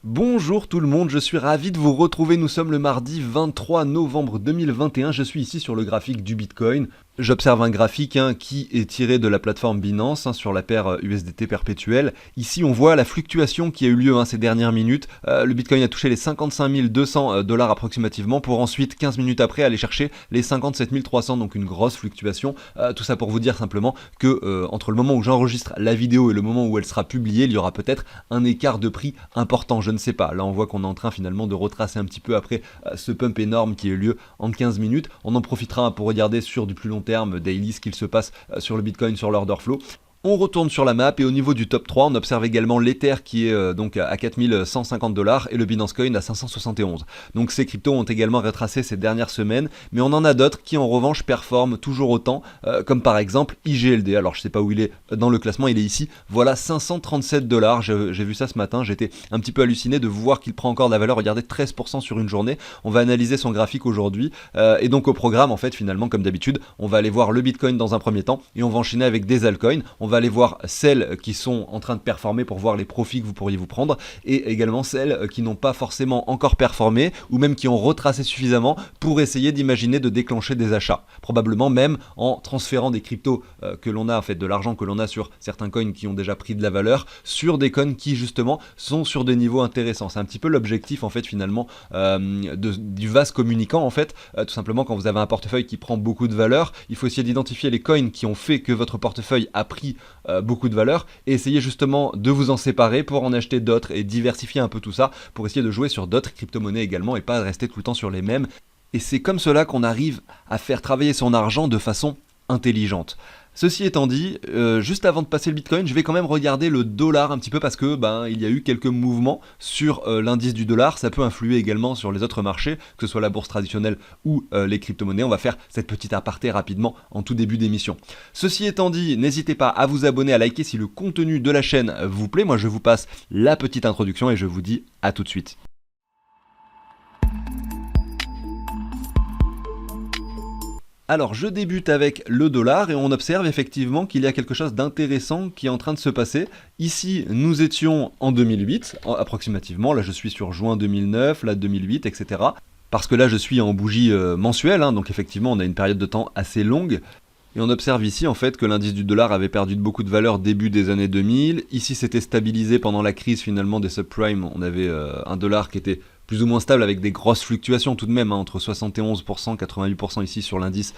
Bonjour tout le monde, je suis ravi de vous retrouver, nous sommes le mardi 23 novembre 2021, je suis ici sur le graphique du Bitcoin. J'observe un graphique qui est tiré de la plateforme Binance sur la paire USDT perpétuelle. Ici on voit la fluctuation qui a eu lieu ces dernières minutes. Le Bitcoin a touché les 55 200 dollars approximativement pour ensuite 15 minutes après aller chercher les 57 300, donc une grosse fluctuation. Tout ça pour vous dire simplement que entre le moment où j'enregistre la vidéo et le moment où elle sera publiée, il y aura peut-être un écart de prix important, je ne sais pas. Là on voit qu'on est en train finalement de retracer un petit peu après ce pump énorme qui a eu lieu en 15 minutes. On en profitera pour regarder sur du plus long terme daily ce qu'il se passe sur le Bitcoin, sur l'order flow. On retourne sur la map et au niveau du top 3, on observe également l'Ether qui est donc à 4150 dollars et le Binance Coin à 571. Donc ces cryptos ont également retracé ces dernières semaines, mais on en a d'autres qui en revanche performent toujours autant, comme par exemple IGLD. Alors je sais pas où il est dans le classement, il est ici. Voilà 537 dollars. J'ai vu ça ce matin, j'étais un petit peu halluciné de voir qu'il prend encore de la valeur. Regardez, 13% sur une journée. On va analyser son graphique aujourd'hui et donc au programme en fait finalement comme d'habitude, on va aller voir le Bitcoin dans un premier temps et on va enchaîner avec des altcoins. On va aller voir celles qui sont en train de performer pour voir les profits que vous pourriez vous prendre et également celles qui n'ont pas forcément encore performé ou même qui ont retracé suffisamment pour essayer d'imaginer de déclencher des achats. Probablement même en transférant des cryptos que l'on a, en fait de l'argent que l'on a sur certains coins qui ont déjà pris de la valeur sur des coins qui justement sont sur des niveaux intéressants. C'est un petit peu l'objectif en fait finalement du vase communicant en fait. Tout simplement quand vous avez un portefeuille qui prend beaucoup de valeur, il faut essayer d'identifier les coins qui ont fait que votre portefeuille a pris beaucoup de valeur et essayer justement de vous en séparer pour en acheter d'autres et diversifier un peu tout ça pour essayer de jouer sur d'autres crypto-monnaies également et pas rester tout le temps sur les mêmes. Et c'est comme cela qu'on arrive à faire travailler son argent de façon intelligente. Ceci étant dit, juste avant de passer le Bitcoin, je vais quand même regarder le dollar un petit peu parce que il y a eu quelques mouvements sur l'indice du dollar. Ça peut influer également sur les autres marchés, que ce soit la bourse traditionnelle ou les crypto-monnaies. On va faire cette petite aparté rapidement en tout début d'émission. Ceci étant dit, n'hésitez pas à vous abonner, à liker si le contenu de la chaîne vous plaît. Moi je vous passe la petite introduction et je vous dis à tout de suite. Alors je débute avec le dollar et on observe effectivement qu'il y a quelque chose d'intéressant qui est en train de se passer. Ici nous étions en 2008 approximativement, là je suis sur juin 2009, là 2008, etc. Parce que là je suis en bougie mensuelle, donc effectivement on a une période de temps assez longue. Et on observe ici en fait que l'indice du dollar avait perdu beaucoup de valeur début des années 2000. Ici c'était stabilisé pendant la crise finalement des subprimes. On avait un dollar qui était plus ou moins stable avec des grosses fluctuations tout de même, entre 71%, 88% ici sur l'indice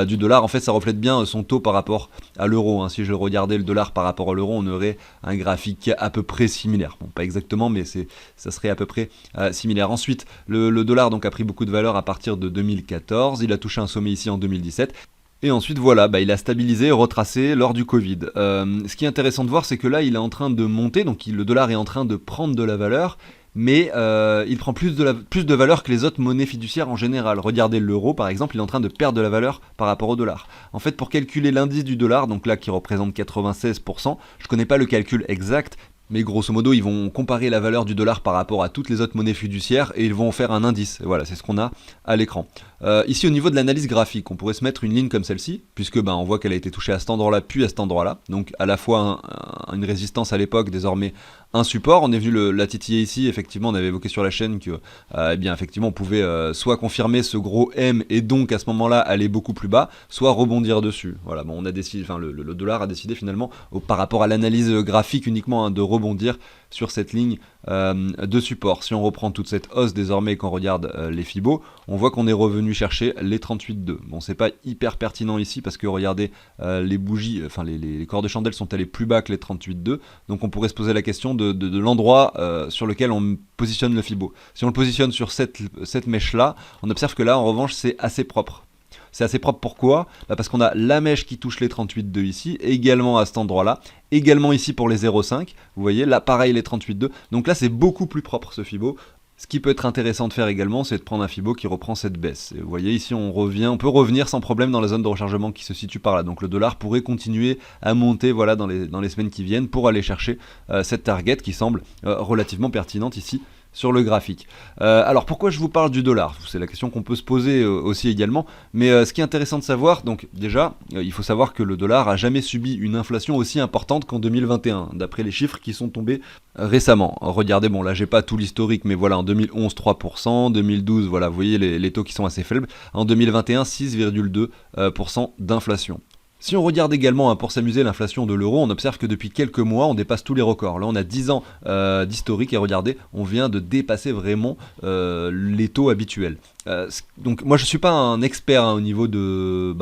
du dollar. En fait ça reflète bien son taux par rapport à l'euro. Si je regardais le dollar par rapport à l'euro, on aurait un graphique à peu près similaire. Bon, pas exactement, mais ça serait à peu près similaire. Ensuite, le dollar donc a pris beaucoup de valeur à partir de 2014. Il a touché un sommet ici en 2017. Et ensuite voilà, il a stabilisé, retracé lors du Covid. Ce qui est intéressant de voir, c'est que là il est en train de monter, donc le dollar est en train de prendre de la valeur, mais il prend plus de valeur que les autres monnaies fiduciaires en général. Regardez l'euro par exemple, il est en train de perdre de la valeur par rapport au dollar. En fait pour calculer l'indice du dollar, donc là qui représente 96%, je connais pas le calcul exact, mais grosso modo, ils vont comparer la valeur du dollar par rapport à toutes les autres monnaies fiduciaires et ils vont faire un indice. Et voilà, c'est ce qu'on a à l'écran. Ici, au niveau de l'analyse graphique, on pourrait se mettre une ligne comme celle-ci, puisque on voit qu'elle a été touchée à cet endroit-là, puis à cet endroit-là. Donc à la fois une résistance à l'époque, désormais un support. On est venu la titiller ici, effectivement, on avait évoqué sur la chaîne que, effectivement, on pouvait soit confirmer ce gros M et donc à ce moment-là aller beaucoup plus bas, soit rebondir dessus. Voilà, on a décidé, le dollar a décidé finalement, par rapport à l'analyse graphique uniquement, de rebondir sur cette ligne de support. Si on reprend toute cette hausse désormais et qu'on regarde les Fibos, on voit qu'on est revenu chercher les 38,2. Bon, c'est pas hyper pertinent ici parce que regardez, les bougies, les corps de chandelle sont allés plus bas que les 38,2. Donc on pourrait se poser la question de l'endroit sur lequel on positionne le Fibo. Si on le positionne sur cette mèche là, on observe que là en revanche c'est assez propre. C'est assez propre, pourquoi ? Parce qu'on a la mèche qui touche les 38,2 ici, également à cet endroit-là, également ici pour les 0,5, vous voyez, là pareil les 38,2, donc là c'est beaucoup plus propre ce Fibo. Ce qui peut être intéressant de faire également, c'est de prendre un Fibo qui reprend cette baisse. Et vous voyez ici on peut revenir sans problème dans la zone de rechargement qui se situe par là, donc le dollar pourrait continuer à monter dans les semaines qui viennent pour aller chercher cette target qui semble relativement pertinente ici sur le graphique. Alors pourquoi je vous parle du dollar? C'est la question qu'on peut se poser aussi également, mais ce qui est intéressant de savoir, donc déjà, il faut savoir que le dollar a jamais subi une inflation aussi importante qu'en 2021, d'après les chiffres qui sont tombés récemment. Regardez, bon là j'ai pas tout l'historique, mais voilà, en 2011 3%, 2012, voilà, vous voyez les taux qui sont assez faibles, en 2021 6,2% d'inflation. Si on regarde également, hein, pour s'amuser, l'inflation de l'euro, on observe que depuis quelques mois, on dépasse tous les records. Là, on a 10 ans d'historique et regardez, on vient de dépasser vraiment les taux habituels. Donc moi je suis pas un expert, hein, au niveau je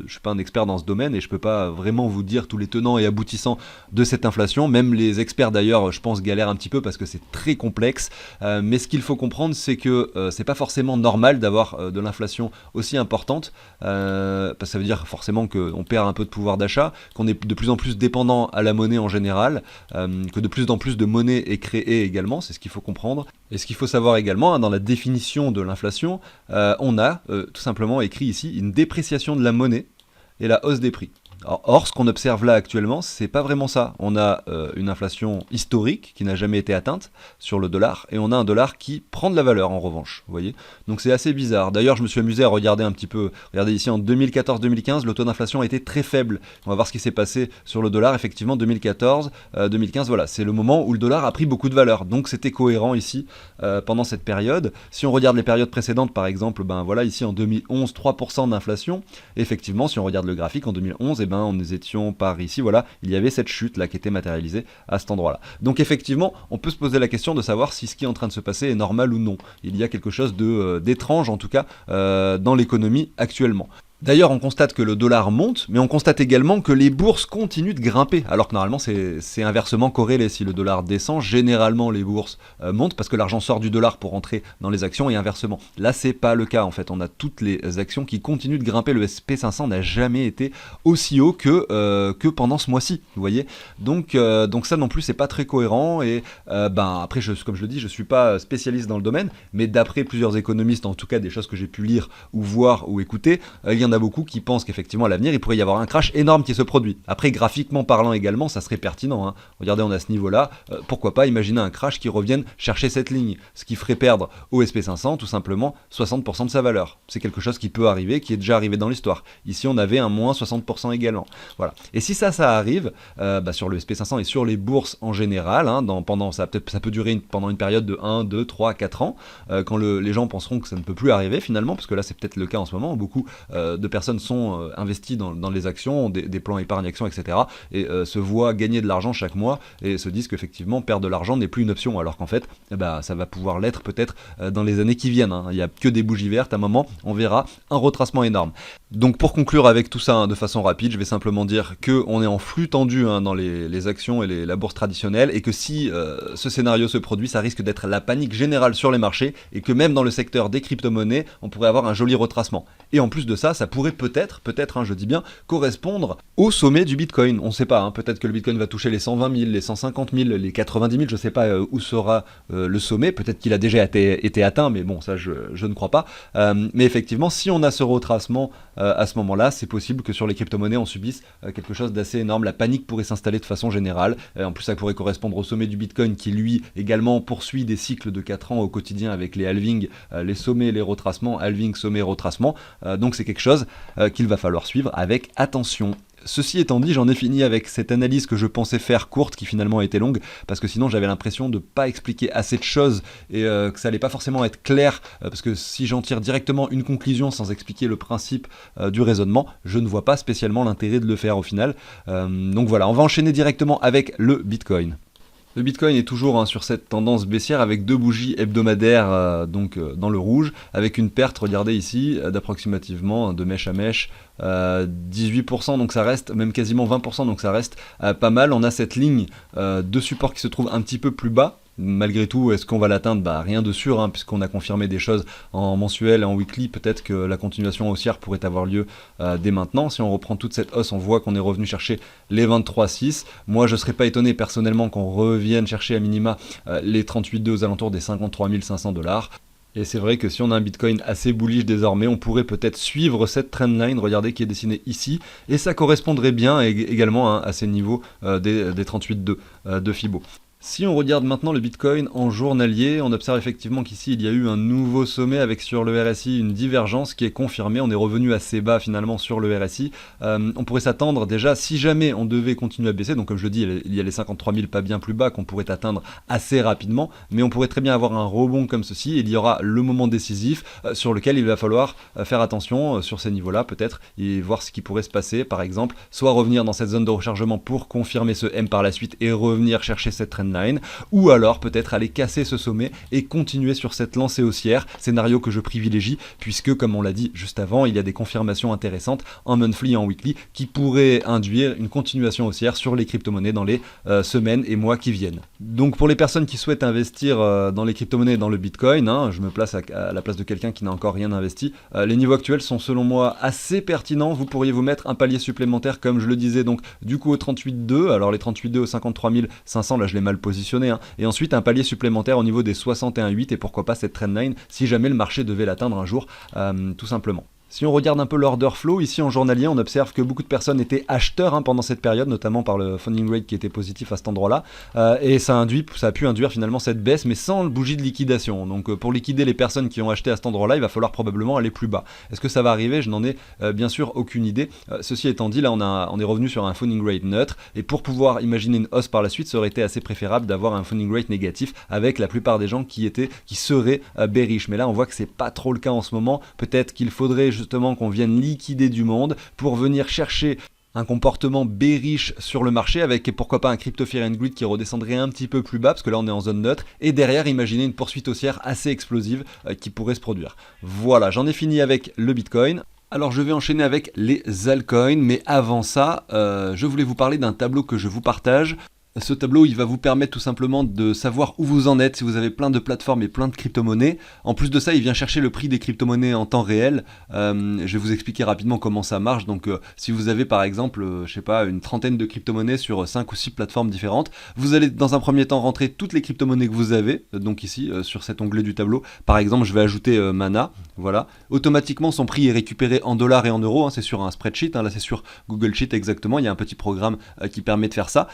suis pas un expert dans ce domaine et je peux pas vraiment vous dire tous les tenants et aboutissants de cette inflation. Même les experts d'ailleurs, je pense, galèrent un petit peu parce que c'est très complexe. Mais ce qu'il faut comprendre, c'est que c'est pas forcément normal d'avoir de l'inflation aussi importante, parce que ça veut dire forcément qu'on perd un peu de pouvoir d'achat, qu'on est de plus en plus dépendant à la monnaie en général, que de plus en plus de monnaie est créée également, c'est ce qu'il faut comprendre. Et ce qu'il faut savoir également, hein, dans la définition de l'inflation, on a tout simplement écrit ici une dépréciation de la monnaie et la hausse des prix. Or, ce qu'on observe là actuellement, c'est pas vraiment ça. On a une inflation historique qui n'a jamais été atteinte sur le dollar, et on a un dollar qui prend de la valeur en revanche, vous voyez. Donc c'est assez bizarre. D'ailleurs, je me suis amusé à regarder un petit peu. Regardez ici, en 2014-2015, le taux d'inflation a été très faible. On va voir ce qui s'est passé sur le dollar. Effectivement, 2014-2015, voilà, c'est le moment où le dollar a pris beaucoup de valeur. Donc c'était cohérent ici pendant cette période. Si on regarde les périodes précédentes, par exemple, ben voilà, ici en 2011, 3% d'inflation. Effectivement, si on regarde le graphique, en 2011, nous étions par ici, voilà, il y avait cette chute là qui était matérialisée à cet endroit là. Donc effectivement, on peut se poser la question de savoir si ce qui est en train de se passer est normal ou non. Il y a quelque chose d'étrange en tout cas dans l'économie actuellement. D'ailleurs, on constate que le dollar monte, mais on constate également que les bourses continuent de grimper, alors que normalement c'est inversement corrélé. Si le dollar descend, généralement les bourses montent parce que l'argent sort du dollar pour rentrer dans les actions et inversement. Là, c'est pas le cas en fait. On a toutes les actions qui continuent de grimper. Le SP500 n'a jamais été aussi haut que pendant ce mois-ci, vous voyez. Donc ça non plus, c'est pas très cohérent. Et après, comme je le dis, je suis pas spécialiste dans le domaine, mais d'après plusieurs économistes, en tout cas des choses que j'ai pu lire ou voir ou écouter, il y en a beaucoup qui pensent qu'effectivement à l'avenir il pourrait y avoir un crash énorme qui se produit. Après, graphiquement parlant également, ça serait pertinent, hein. Regardez, on a ce niveau là, pourquoi pas imaginer un crash qui revienne chercher cette ligne, ce qui ferait perdre au SP500 tout simplement 60% de sa valeur. C'est quelque chose qui peut arriver, qui est déjà arrivé dans l'histoire. Ici on avait un moins 60% également, voilà. Et si ça arrive sur le SP500 et sur les bourses en général, hein, ça peut durer pendant une période de 1, 2, 3, 4 ans, quand les gens penseront que ça ne peut plus arriver finalement, parce que là c'est peut-être le cas en ce moment, beaucoup de personnes sont investies dans les actions, ont des plans épargne actions, etc. et se voient gagner de l'argent chaque mois et se disent qu'effectivement perdre de l'argent n'est plus une option, alors qu'en fait ça va pouvoir l'être peut-être dans les années qui viennent, hein. Il n'y a que des bougies vertes, à un moment on verra un retracement énorme. Donc pour conclure avec tout ça, hein, de façon rapide, je vais simplement dire qu'on est en flux tendu, hein, dans les actions et la bourse traditionnelle, et que si ce scénario se produit, ça risque d'être la panique générale sur les marchés, et que même dans le secteur des crypto-monnaies, on pourrait avoir un joli retracement. Et en plus de ça pourrait peut-être, hein, je dis bien, correspondre au sommet du Bitcoin. On ne sait pas, hein, peut-être que le Bitcoin va toucher les 120 000, les 150 000, les 90 000, je ne sais pas où sera le sommet, peut-être qu'il a déjà été atteint, mais bon, ça je ne crois pas. Mais effectivement, si on a ce retracement à ce moment-là, c'est possible que sur les crypto-monnaies, on subisse quelque chose d'assez énorme. La panique pourrait s'installer de façon générale. En plus, ça pourrait correspondre au sommet du Bitcoin qui, lui, également poursuit des cycles de 4 ans au quotidien avec les halvings, les sommets, les retracements, halving, sommet, retracement. Donc c'est quelque chose qu'il va falloir suivre avec attention. Ceci étant dit, j'en ai fini avec cette analyse que je pensais faire courte, qui finalement a été longue, parce que sinon j'avais l'impression de ne pas expliquer assez de choses et que ça allait pas forcément être clair, parce que si j'en tire directement une conclusion sans expliquer le principe du raisonnement, je ne vois pas spécialement l'intérêt de le faire au final. Donc voilà, on va enchaîner directement avec le Bitcoin. Le Bitcoin est toujours, hein, sur cette tendance baissière avec 2 bougies hebdomadaires dans le rouge, avec une perte, regardez ici, d'approximativement, de mèche à mèche, 18%, donc ça reste, même quasiment 20%, donc ça reste pas mal. On a cette ligne de support qui se trouve un petit peu plus bas. Malgré tout, est-ce qu'on va l'atteindre? Rien de sûr, hein, puisqu'on a confirmé des choses en mensuel et en weekly. Peut-être que la continuation haussière pourrait avoir lieu dès maintenant. Si on reprend toute cette hausse, on voit qu'on est revenu chercher les 23,6. Moi, je ne serais pas étonné personnellement qu'on revienne chercher à minima les 38,2 aux alentours des 53 500 $. Et c'est vrai que si on a un Bitcoin assez bullish désormais, on pourrait peut-être suivre cette trendline, regardez, qui est dessinée ici, et ça correspondrait bien également, hein, à ces niveaux des 38,2 de Fibo. Si on regarde maintenant le Bitcoin en journalier, on observe effectivement qu'ici il y a eu un nouveau sommet avec sur le RSI une divergence qui est confirmée. On est revenu assez bas finalement sur le RSI. On pourrait s'attendre déjà, si jamais on devait continuer à baisser, donc comme je le dis, il y a les 53 000 pas bien plus bas qu'on pourrait atteindre assez rapidement, mais on pourrait très bien avoir un rebond comme ceci. Il y aura le moment décisif sur lequel il va falloir faire attention sur ces niveaux-là peut-être et voir ce qui pourrait se passer. Par exemple, soit revenir dans cette zone de rechargement pour confirmer ce M par la suite et revenir chercher cette trend line, ou alors peut-être aller casser ce sommet et continuer sur cette lancée haussière, scénario que je privilégie puisque comme on l'a dit juste avant, il y a des confirmations intéressantes en monthly et en weekly qui pourraient induire une continuation haussière sur les crypto-monnaies dans les semaines et mois qui viennent. Donc pour les personnes qui souhaitent investir dans les crypto-monnaies et dans le Bitcoin, je me place à la place de quelqu'un qui n'a encore rien investi, les niveaux actuels sont selon moi assez pertinents. Vous pourriez vous mettre un palier supplémentaire comme je le disais, donc du coup au 38,2, alors les 38,2 au 53 500, là je l'ai mal positionné, et ensuite un palier supplémentaire au niveau des 61,8 et pourquoi pas cette trendline si jamais le marché devait l'atteindre un jour, tout simplement. Si on regarde un peu l'order flow, ici en journalier, on observe que beaucoup de personnes étaient acheteurs pendant cette période, notamment par le funding rate qui était positif à cet endroit-là, et ça a pu induire finalement cette baisse, mais sans le bougie de liquidation. Donc pour liquider les personnes qui ont acheté à cet endroit-là, il va falloir probablement aller plus bas. Est-ce que ça va arriver? Je n'en ai bien sûr aucune idée. Ceci étant dit, là on est revenu sur un funding rate neutre, et pour pouvoir imaginer une hausse par la suite, ça aurait été assez préférable d'avoir un funding rate négatif avec la plupart des gens qui seraient bearish. Mais là on voit que c'est pas trop le cas en ce moment. Peut-être qu'il faudrait justement qu'on vienne liquider du monde pour venir chercher un comportement bearish sur le marché avec pourquoi pas un crypto fear and greed qui redescendrait un petit peu plus bas parce que là on est en zone neutre et derrière imaginer une poursuite haussière assez explosive qui pourrait se produire. Voilà, j'en ai fini avec le Bitcoin. Alors je vais enchaîner avec les altcoins, mais avant ça, je voulais vous parler d'un tableau que je vous partage. Ce tableau, il va vous permettre tout simplement de savoir où vous en êtes, si vous avez plein de plateformes et plein de crypto-monnaies. En plus de ça, il vient chercher le prix des crypto-monnaies en temps réel. Je vais vous expliquer rapidement comment ça marche. Donc, si vous avez par exemple, je sais pas, une trentaine de crypto-monnaies sur 5 ou 6 plateformes différentes, vous allez dans un premier temps rentrer toutes les crypto-monnaies que vous avez. Donc ici, sur cet onglet du tableau, par exemple, je vais ajouter Mana. Voilà. Automatiquement, son prix est récupéré en dollars et en euros. C'est sur un spreadsheet. Là, c'est sur Google Sheet exactement. Il y a un petit programme qui permet de faire ça.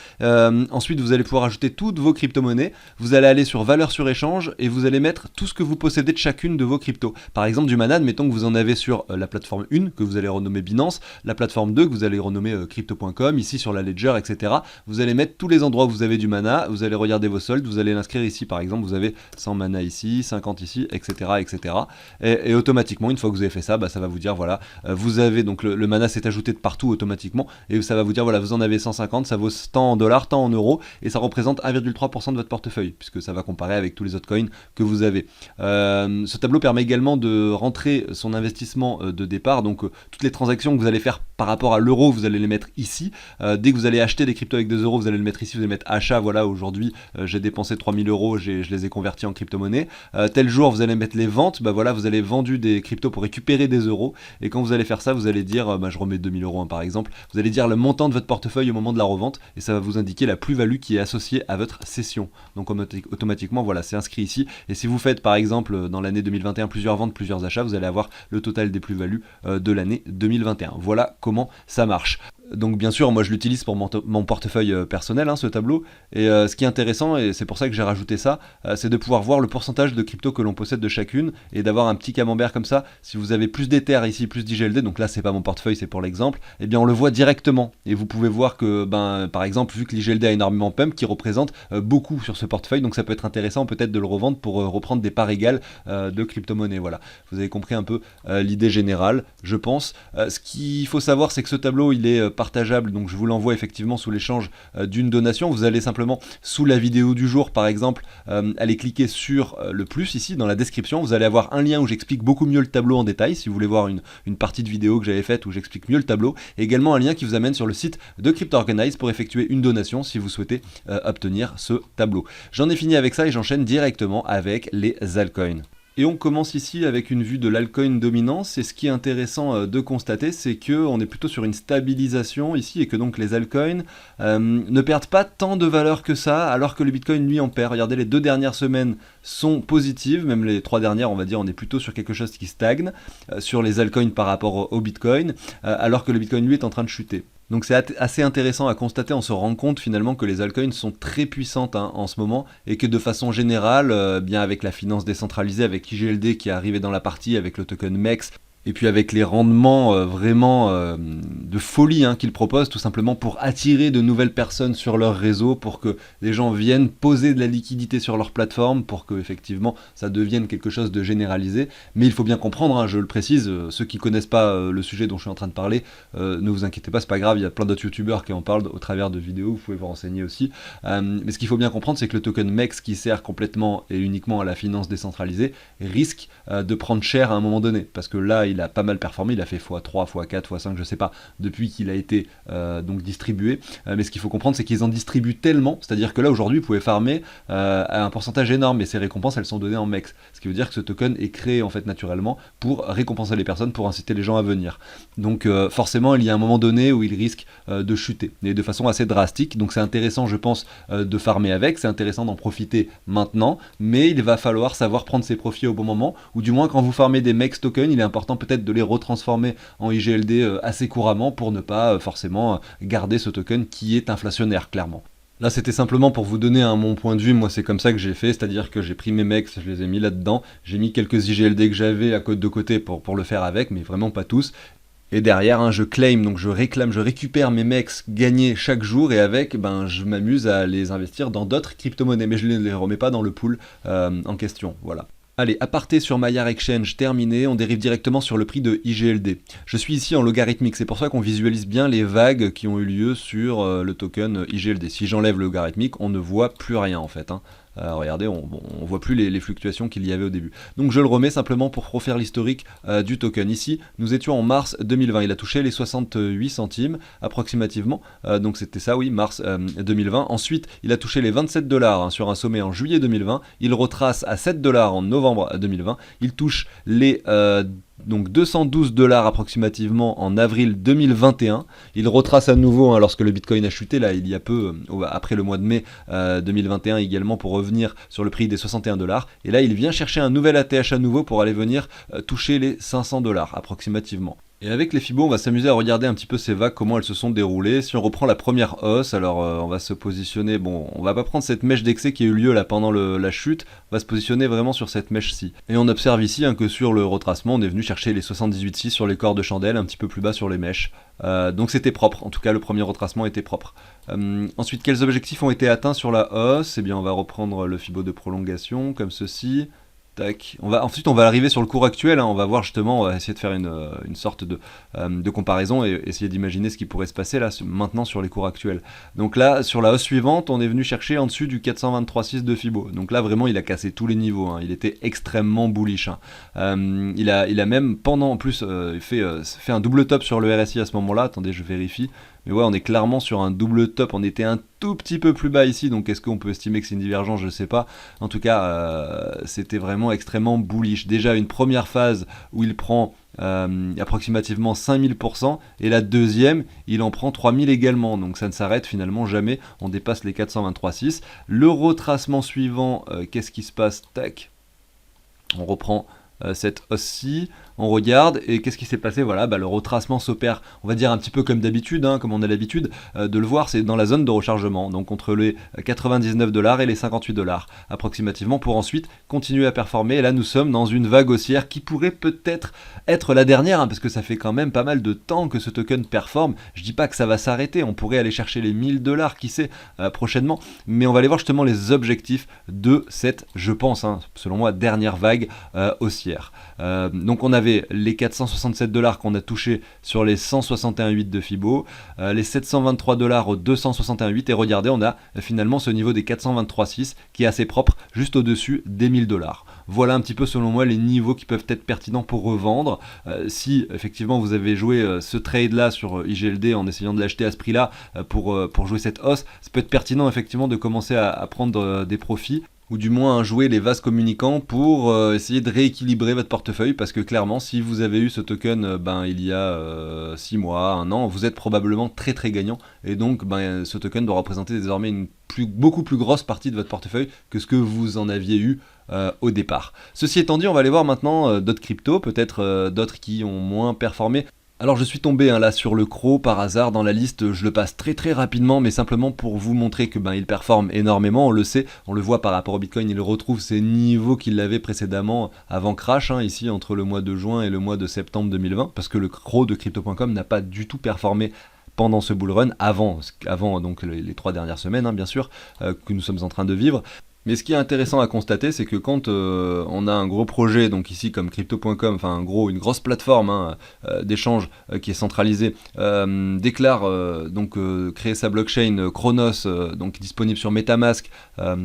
Ensuite, vous allez pouvoir ajouter toutes vos crypto-monnaies. Vous allez aller sur valeur sur échange et vous allez mettre tout ce que vous possédez de chacune de vos cryptos. Par exemple, du Mana, admettons que vous en avez sur la plateforme 1, que vous allez renommer Binance, la plateforme 2, que vous allez renommer crypto.com, ici sur la Ledger, etc. Vous allez mettre tous les endroits où vous avez du Mana, vous allez regarder vos soldes, vous allez l'inscrire ici, par exemple, vous avez 100 Mana ici, 50 ici, etc. etc. Et automatiquement, une fois que vous avez fait ça, ça va vous dire, voilà, vous avez donc le Mana s'est ajouté de partout automatiquement, et ça va vous dire, voilà, vous en avez 150, ça vaut tant en dollars, tant en euros, et ça représente 1,3% de votre portefeuille, puisque ça va comparer avec tous les autres coins que vous avez. Ce tableau permet également de rentrer son investissement de départ, donc toutes les transactions que vous allez faire par rapport à l'euro, vous allez les mettre ici. Dès que vous allez acheter des cryptos avec 2 euros, vous allez le mettre ici, vous allez mettre achat, voilà, aujourd'hui j'ai dépensé 3000 euros, je les ai convertis en crypto-monnaie. Tel jour, vous allez mettre les ventes, voilà, vous avez vendu des cryptos pour récupérer des euros, et quand vous allez faire ça, vous allez dire, je remets 2000 euros par exemple, vous allez dire le montant de votre portefeuille au moment de la revente, et ça va vous indiquer la plus-value qui est associée à votre cession. Donc automatiquement, voilà, c'est inscrit ici, et si vous faites par exemple dans l'année 2021 plusieurs ventes, plusieurs achats, vous allez avoir le total des plus-values de l'année 2021. Voilà comment ça marche. Donc bien sûr, moi je l'utilise pour mon portefeuille personnel, ce tableau, et ce qui est intéressant, et c'est pour ça que j'ai rajouté ça, c'est de pouvoir voir le pourcentage de crypto que l'on possède de chacune, et d'avoir un petit camembert comme ça. Si vous avez plus d'Ether ici, plus d'IGLD, donc là c'est pas mon portefeuille, c'est pour l'exemple, et bien on le voit directement, et vous pouvez voir que, par exemple, vu que l'IGLD a énormément pump, qui représente beaucoup sur ce portefeuille, donc ça peut être intéressant peut-être de le revendre pour reprendre des parts égales de crypto-monnaie. Voilà, vous avez compris un peu l'idée générale, je pense. Ce qu'il faut savoir, c'est que ce tableau, il est partageable, donc je vous l'envoie effectivement sous l'échange d'une donation. Vous allez simplement, sous la vidéo du jour par exemple, aller cliquer sur le plus ici dans la description. Vous allez avoir un lien où j'explique beaucoup mieux le tableau en détail, si vous voulez voir une partie de vidéo que j'avais faite où j'explique mieux le tableau, et également un lien qui vous amène sur le site de CryptoOrganize pour effectuer une donation si vous souhaitez obtenir ce tableau. J'en ai fini avec ça et j'enchaîne directement avec les altcoins. Et on commence ici avec une vue de l'altcoin dominance, et ce qui est intéressant de constater, c'est qu'on est plutôt sur une stabilisation ici, et que donc les altcoins ne perdent pas tant de valeur que ça, alors que le Bitcoin lui en perd. Regardez, les 2 dernières semaines sont positives, même les 3 dernières, on va dire, on est plutôt sur quelque chose qui stagne sur les altcoins par rapport au Bitcoin, alors que le Bitcoin lui est en train de chuter. Donc c'est assez intéressant à constater, on se rend compte finalement que les altcoins sont très puissantes en ce moment et que de façon générale, bien avec la finance décentralisée, avec IGLD qui est arrivé dans la partie, avec le token MEX, et puis avec les rendements vraiment de folie qu'ils proposent, tout simplement pour attirer de nouvelles personnes sur leur réseau, pour que les gens viennent poser de la liquidité sur leur plateforme, pour que effectivement ça devienne quelque chose de généralisé. Mais il faut bien comprendre, je le précise, ceux qui connaissent pas le sujet dont je suis en train de parler, ne vous inquiétez pas, c'est pas grave, il y a plein d'autres youtubeurs qui en parlent au travers de vidéos, vous pouvez vous renseigner aussi. Mais ce qu'il faut bien comprendre, c'est que le token MEX qui sert complètement et uniquement à la finance décentralisée risque de prendre cher à un moment donné, parce que là il a pas mal performé, il a fait x3, x4, x5, je sais pas, depuis qu'il a été donc distribué. Mais ce qu'il faut comprendre, c'est qu'ils en distribuent tellement, c'est-à-dire que là aujourd'hui, vous pouvez farmer à un pourcentage énorme, et ces récompenses, elles sont données en MEX. Ce qui veut dire que ce token est créé en fait naturellement pour récompenser les personnes, pour inciter les gens à venir. Donc forcément, il y a un moment donné où il risque de chuter, et de façon assez drastique. Donc c'est intéressant, je pense, de farmer avec, c'est intéressant d'en profiter maintenant, mais il va falloir savoir prendre ses profits au bon moment, ou du moins quand vous farmez des MEX tokens, il est important peut-être de les retransformer en IGLD assez couramment pour ne pas forcément garder ce token qui est inflationnaire, clairement. Là, c'était simplement pour vous donner mon point de vue. Moi, c'est comme ça que j'ai fait, c'est-à-dire que j'ai pris mes MEX, je les ai mis là-dedans, j'ai mis quelques IGLD que j'avais à côté de côté pour le faire avec, mais vraiment pas tous. Et derrière, je claim, donc je récupère mes MEX gagnés chaque jour, et avec, je m'amuse à les investir dans d'autres crypto-monnaies, mais je ne les remets pas dans le pool en question, voilà. Allez, aparté sur Maillard Exchange terminé, on dérive directement sur le prix de IGLD. Je suis ici en logarithmique, c'est pour ça qu'on visualise bien les vagues qui ont eu lieu sur le token IGLD. Si j'enlève le logarithmique, on ne voit plus rien en fait. Regardez, on voit plus les fluctuations qu'il y avait au début. Donc je le remets simplement pour refaire l'historique du token. Ici, nous étions en mars 2020. Il a touché les 68 centimes approximativement. Donc c'était ça, oui, mars 2020. Ensuite, il a touché les 27 $ sur un sommet en juillet 2020. Il retrace à 7 $ en novembre 2020. Il touche les donc 212 $ approximativement en avril 2021. Il retrace à nouveau lorsque le Bitcoin a chuté, là il y a peu, après le mois de mai 2021 également, pour revenir sur le prix des 61 $. Et là il vient chercher un nouvel ATH à nouveau pour aller venir toucher les 500 $ approximativement. Et avec les Fibo, on va s'amuser à regarder un petit peu ces vagues, comment elles se sont déroulées. Si on reprend la première hausse, alors on va se positionner, on va pas prendre cette mèche d'excès qui a eu lieu là pendant la chute, on va se positionner vraiment sur cette mèche-ci. Et on observe ici que sur le retracement, on est venu chercher les 78,6 sur les corps de chandelle, un petit peu plus bas sur les mèches. Donc c'était propre, en tout cas le premier retracement était propre. Ensuite, quels objectifs ont été atteints sur la hausse? Eh bien on va reprendre le Fibo de prolongation, comme ceci. Tac. Ensuite, on va arriver sur le cours actuel, on va voir justement, on va essayer de faire une sorte de comparaison et essayer d'imaginer ce qui pourrait se passer là maintenant sur les cours actuels. Donc là, sur la hausse suivante, on est venu chercher en dessus du 423,6 de Fibo. Donc là, vraiment, il a cassé tous les niveaux, il était extrêmement bullish. Il a même, pendant en plus, fait un double top sur le RSI à ce moment-là. Attendez, je vérifie. Mais ouais, on est clairement sur un double top, on était un tout petit peu plus bas ici, donc est-ce qu'on peut estimer que c'est une divergence? Je ne sais pas. En tout cas, c'était vraiment extrêmement bullish. Déjà une première phase où il prend approximativement 5000%, et la deuxième, il en prend 3000 également, donc ça ne s'arrête finalement jamais, on dépasse les 423,6. Le retracement suivant, qu'est-ce qui se passe? Tac, on reprend cette hausse-ci, on regarde, et qu'est-ce qui s'est passé? Voilà, le retracement s'opère, on va dire un petit peu comme d'habitude, comme on a l'habitude de le voir, c'est dans la zone de rechargement, donc entre les 99 $ et les 58 $ approximativement, pour ensuite continuer à performer. Et là nous sommes dans une vague haussière qui pourrait peut-être être la dernière, parce que ça fait quand même pas mal de temps que ce token performe. Je dis pas que ça va s'arrêter, on pourrait aller chercher les 1000 $, qui sait, prochainement, mais on va aller voir justement les objectifs de cette, je pense, selon moi, dernière vague haussière. Donc on avait les 467 $ qu'on a touché sur les 161,8 de Fibo, les 723 $ aux 261,8, et regardez, on a finalement ce niveau des 423,6 qui est assez propre, juste au-dessus des 1000 $. Voilà un petit peu selon moi les niveaux qui peuvent être pertinents pour revendre. Si effectivement vous avez joué ce trade là sur IGLD en essayant de l'acheter à ce prix là pour jouer cette hausse, ça peut être pertinent effectivement de commencer à prendre des profits, ou du moins jouer les vases communicants pour essayer de rééquilibrer votre portefeuille, parce que clairement si vous avez eu ce token il y a 6 mois, 1 an, vous êtes probablement très très gagnant, et donc ce token doit représenter désormais une beaucoup plus grosse partie de votre portefeuille que ce que vous en aviez eu au départ. Ceci étant dit, on va aller voir maintenant d'autres cryptos, peut-être d'autres qui ont moins performé. Alors je suis tombé là sur le CRO par hasard dans la liste, je le passe très très rapidement, mais simplement pour vous montrer que il performe énormément, on le sait, on le voit par rapport au Bitcoin, il retrouve ses niveaux qu'il avait précédemment avant crash, ici entre le mois de juin et le mois de septembre 2020, parce que le CRO de crypto.com n'a pas du tout performé pendant ce bull run, avant donc les 3 dernières semaines bien sûr, que nous sommes en train de vivre. Mais ce qui est intéressant à constater, c'est que quand on a un gros projet, donc ici comme crypto.com, enfin une grosse plateforme d'échange qui est centralisée, déclare créer sa blockchain Chronos, donc disponible sur MetaMask,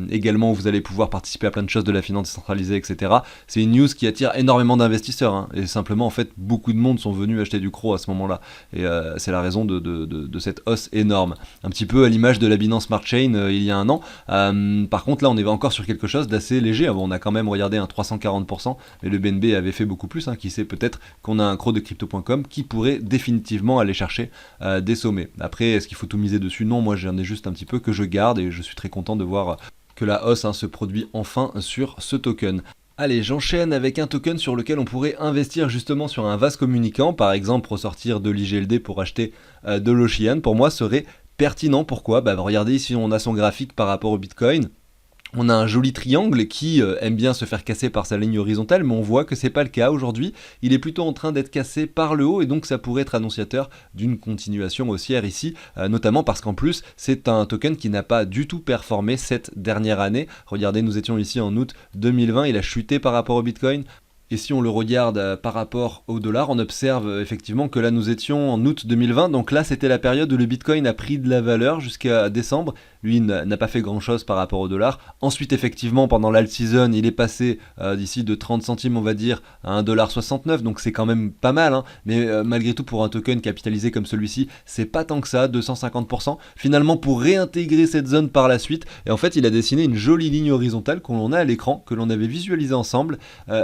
également vous allez pouvoir participer à plein de choses de la finance décentralisée, etc. C'est une news qui attire énormément d'investisseurs, et simplement en fait beaucoup de monde sont venus acheter du CRO à ce moment-là, et c'est la raison de cette hausse énorme, un petit peu à l'image de la Binance Smart Chain il y a un an. Par contre là on est encore sur quelque chose d'assez léger. On a quand même regardé un 340%, mais le BNB avait fait beaucoup plus. Qui sait, peut-être qu'on a un CRO de crypto.com qui pourrait définitivement aller chercher des sommets. Après, est-ce qu'il faut tout miser dessus? Non, moi j'en ai juste un petit peu que je garde et je suis très content de voir que la hausse se produit enfin sur ce token. Allez, j'enchaîne avec un token sur lequel on pourrait investir justement sur un vase communicant, par exemple ressortir de l'IGLD pour acheter de l'Ocean. Pour moi, serait pertinent. Pourquoi? Regardez ici, on a son graphique par rapport au Bitcoin. On a un joli triangle qui aime bien se faire casser par sa ligne horizontale, mais on voit que c'est pas le cas aujourd'hui. Il est plutôt en train d'être cassé par le haut, et donc ça pourrait être annonciateur d'une continuation haussière ici, notamment parce qu'en plus c'est un token qui n'a pas du tout performé cette dernière année. Regardez, nous étions ici en août 2020, il a chuté par rapport au Bitcoin. Et si on le regarde par rapport au dollar, on observe effectivement que là nous étions en août 2020, donc là c'était la période où le Bitcoin a pris de la valeur jusqu'à décembre. Lui n'a pas fait grand chose par rapport au dollar. Ensuite effectivement pendant l'alt season il est passé d'ici de 30 centimes on va dire à 1,69$, donc c'est quand même pas mal, mais malgré tout pour un token capitalisé comme celui-ci, c'est pas tant que ça, 250%. Finalement pour réintégrer cette zone par la suite, et en fait il a dessiné une jolie ligne horizontale qu'on a à l'écran, que l'on avait visualisé ensemble,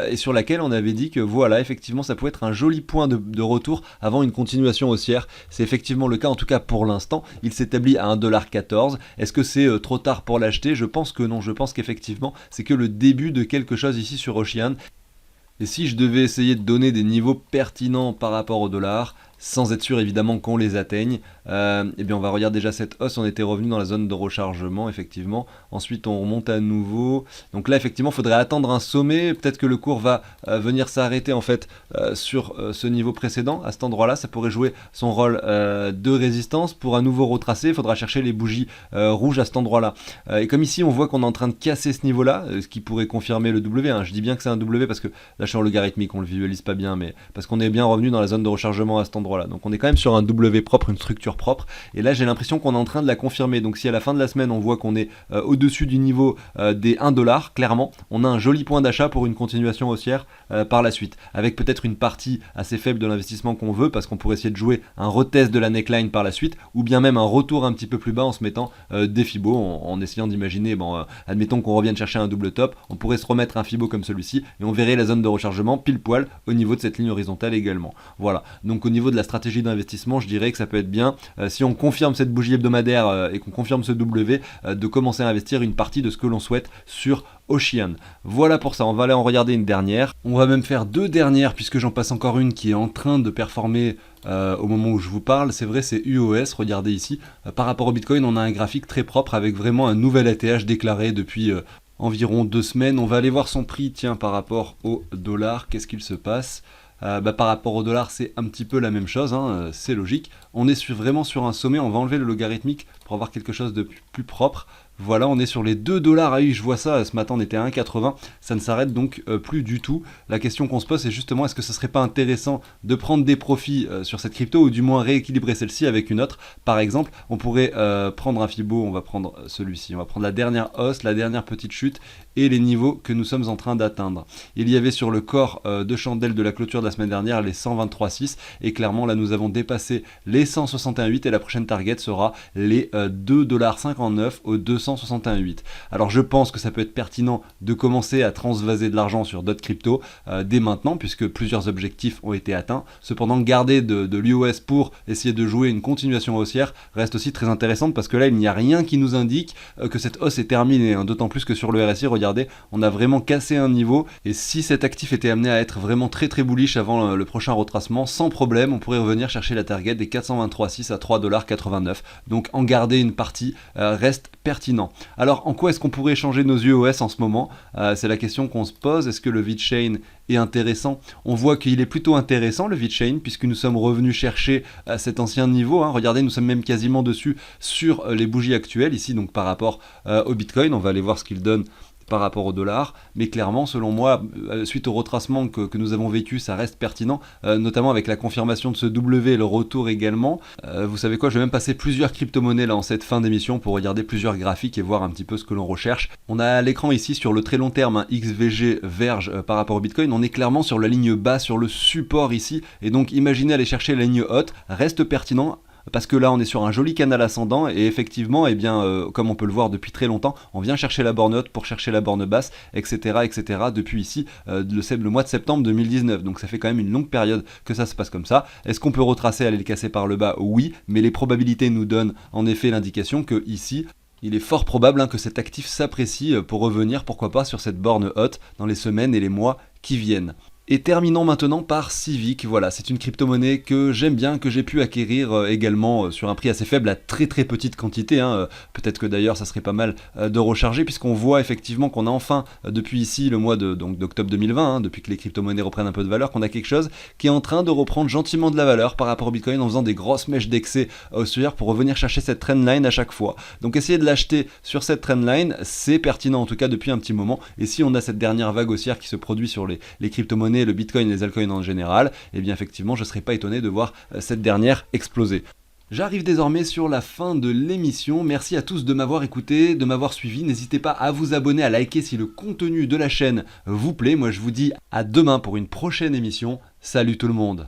et sur laquelle on avait dit que voilà, effectivement ça pouvait être un joli point de retour avant une continuation haussière. C'est effectivement le cas, en tout cas pour l'instant. Il s'établit à 1,14$. Est-ce que c'est trop tard pour l'acheter? Je pense que non, je pense qu'effectivement c'est que le début de quelque chose ici sur Ocean. Et si je devais essayer de donner des niveaux pertinents par rapport au dollar, sans être sûr évidemment qu'on les atteigne, eh bien on va regarder déjà cette hausse. On était revenu dans la zone de rechargement effectivement, ensuite on remonte à nouveau, donc là effectivement il faudrait attendre un sommet, peut-être que le cours va venir s'arrêter en fait sur ce niveau précédent. À cet endroit là ça pourrait jouer son rôle de résistance. Pour à nouveau retracer, il faudra chercher les bougies rouges à cet endroit là, et comme ici on voit qu'on est en train de casser ce niveau là, ce qui pourrait confirmer le W, je dis bien que c'est un W parce que là je suis en logarithmique, on le visualise pas bien, mais parce qu'on est bien revenu dans la zone de rechargement à cet endroit là. Donc on est quand même sur un W propre, une structure propre, et là j'ai l'impression qu'on est en train de la confirmer. Donc si à la fin de la semaine on voit qu'on est au-dessus du niveau des 1$, clairement on a un joli point d'achat pour une continuation haussière par la suite, avec peut-être une partie assez faible de l'investissement qu'on veut, parce qu'on pourrait essayer de jouer un retest de la neckline par la suite, ou bien même un retour un petit peu plus bas en se mettant des fibos, en essayant d'imaginer, admettons qu'on revienne chercher un double top, on pourrait se remettre un fibo comme celui-ci, et on verrait la zone de rechargement pile poil au niveau de cette ligne horizontale également. Voilà, donc au niveau de la stratégie d'investissement, je dirais que ça peut être bien, si on confirme cette bougie hebdomadaire et qu'on confirme ce W, de commencer à investir une partie de ce que l'on souhaite sur Ocean. Voilà pour ça, on va aller en regarder une dernière. On va même faire deux dernières, puisque j'en passe encore une qui est en train de performer au moment où je vous parle. C'est vrai, c'est UOS, regardez ici. Par rapport au Bitcoin, on a un graphique très propre avec vraiment un nouvel ATH déclaré depuis environ 2 semaines. On va aller voir son prix, tiens, par rapport au dollar, qu'est-ce qu'il se passe? Par rapport au dollar, c'est un petit peu la même chose, c'est logique. On est vraiment sur un sommet, on va enlever le logarithmique pour avoir quelque chose de plus propre. Voilà, on est sur les 2$. Ah oui, je vois ça, ce matin on était à 1,80, ça ne s'arrête donc plus du tout. La question qu'on se pose, c'est justement, est-ce que ce serait pas intéressant de prendre des profits sur cette crypto, ou du moins rééquilibrer celle-ci avec une autre? Par exemple, on pourrait prendre un Fibo, on va prendre celui-ci, on va prendre la dernière hausse, la dernière petite chute, et les niveaux que nous sommes en train d'atteindre. Il y avait sur le corps de chandelle de la clôture de la semaine dernière les 123,6, et clairement là nous avons dépassé les 161,8, et la prochaine target sera les 2,59$ au 261,8. Alors je pense que ça peut être pertinent de commencer à transvaser de l'argent sur d'autres cryptos dès maintenant, puisque plusieurs objectifs ont été atteints. Cependant, garder de l'UOS pour essayer de jouer une continuation haussière reste aussi très intéressante, parce que là il n'y a rien qui nous indique que cette hausse est terminée, d'autant plus que sur le RSI, regardez, regardez, on a vraiment cassé un niveau, et si cet actif était amené à être vraiment très très bullish avant le prochain retracement, sans problème, on pourrait revenir chercher la target des 423,6 à 3,89$. Donc en garder une partie reste pertinent. Alors en quoi est-ce qu'on pourrait changer nos UOS en ce moment? C'est la question qu'on se pose. Est-ce que le VeChain est intéressant? On voit qu'il est plutôt intéressant le VeChain, puisque nous sommes revenus chercher cet ancien niveau, hein. Regardez, nous sommes même quasiment dessus sur les bougies actuelles ici, donc par rapport au Bitcoin. On va aller voir ce qu'il donne par rapport au dollar, mais clairement selon moi, suite au retracement que nous avons vécu, ça reste pertinent, notamment avec la confirmation de ce W et le retour également. Vous savez quoi, je vais même passer plusieurs crypto-monnaies là en cette fin d'émission pour regarder plusieurs graphiques et voir un petit peu ce que l'on recherche. On a à l'écran ici sur le très long terme, XVG Verge par rapport au Bitcoin, on est clairement sur la ligne bas, sur le support ici, et donc imaginez aller chercher la ligne haute, reste pertinent, parce que là on est sur un joli canal ascendant, et effectivement, eh bien, comme on peut le voir depuis très longtemps, on vient chercher la borne haute pour chercher la borne basse, etc. etc. depuis ici le mois de septembre 2019, donc ça fait quand même une longue période que ça se passe comme ça. Est-ce qu'on peut retracer, aller le casser par le bas? Oui, mais les probabilités nous donnent en effet l'indication que ici, il est fort probable que cet actif s'apprécie pour revenir, pourquoi pas, sur cette borne haute dans les semaines et les mois qui viennent. Et terminons maintenant par Civic. Voilà, c'est une crypto-monnaie que j'aime bien, que j'ai pu acquérir également sur un prix assez faible, à très très petite quantité. Peut-être que d'ailleurs ça serait pas mal de recharger, puisqu'on voit effectivement qu'on a enfin, depuis ici le mois d'octobre 2020, depuis que les crypto-monnaies reprennent un peu de valeur, qu'on a quelque chose qui est en train de reprendre gentiment de la valeur par rapport au Bitcoin, en faisant des grosses mèches d'excès haussières pour revenir chercher cette trendline à chaque fois. Donc essayez de l'acheter sur cette trendline, c'est pertinent en tout cas depuis un petit moment. Et si on a cette dernière vague haussière qui se produit sur les crypto-monnaies, le Bitcoin et les altcoins en général, et bien effectivement je ne serais pas étonné de voir cette dernière exploser. J'arrive désormais sur la fin de l'émission. Merci à tous de m'avoir écouté, de m'avoir suivi. N'hésitez pas à vous abonner, à liker si le contenu de la chaîne vous plaît. Moi je vous dis à demain pour une prochaine émission. Salut tout le monde!